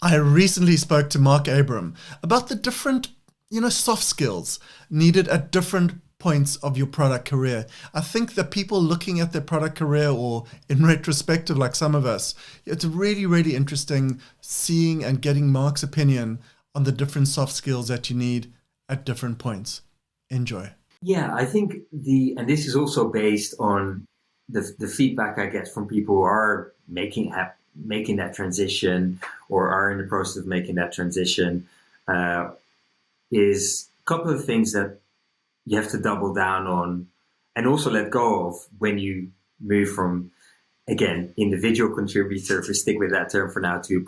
I recently spoke to Mark Abram about the different, soft skills needed at different points of your product career. I think that people looking at their product career or in retrospective, like some of us, it's really, really interesting seeing and getting Mark's opinion on the different soft skills that you need at different points. Enjoy. Yeah, I think and this is also based on the feedback I get from people who are making that transition or are in the process of making that transition, is a couple of things that you have to double down on and also let go of when you move from, again, individual contributor, if we stick with that term for now, to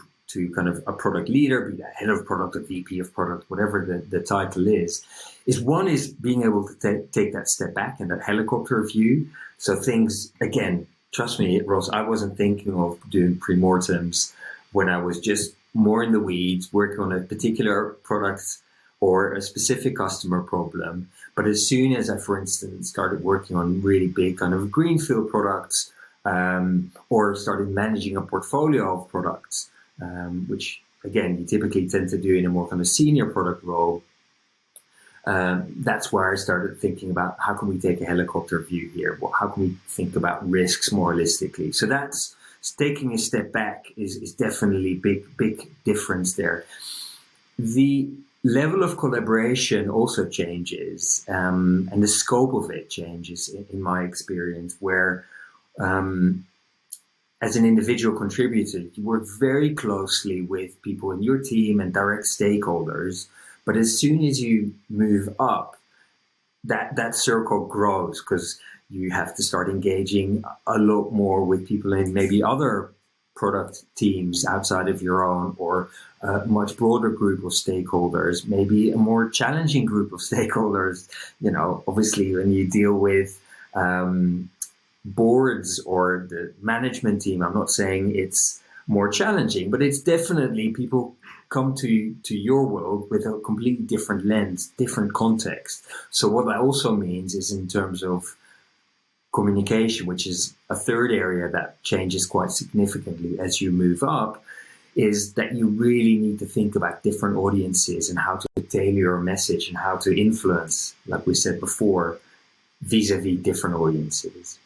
kind of a product leader, be that head of product or VP of product, whatever the title is one is being able to take that step back and that helicopter view. So things, again, trust me, Ross, I wasn't thinking of doing pre-mortems when I was just more in the weeds, working on a particular product or a specific customer problem. But as soon as I, for instance, started working on really big kind of Greenfield products, or started managing a portfolio of products, which again, you typically tend to do in a more kind of senior product role, that's where I started thinking about how can we take a helicopter view here? How can we think about risks more holistically? So that's taking a step back is definitely big difference there. The level of collaboration also changes, and the scope of it changes in my experience, where as an individual contributor, you work very closely with people in your team and direct stakeholders. But as soon as you move up, that circle grows because you have to start engaging a lot more with people in maybe other product teams outside of your own, or a much broader group of stakeholders, maybe a more challenging group of stakeholders. Obviously when you deal with boards or the management team, I'm not saying it's more challenging, but it's definitely people come to your world with a completely different lens, different context. So what that also means is in terms of communication, which is a third area that changes quite significantly as you move up, is that you really need to think about different audiences and how to tailor your message and how to influence, like we said before, vis-a-vis different audiences.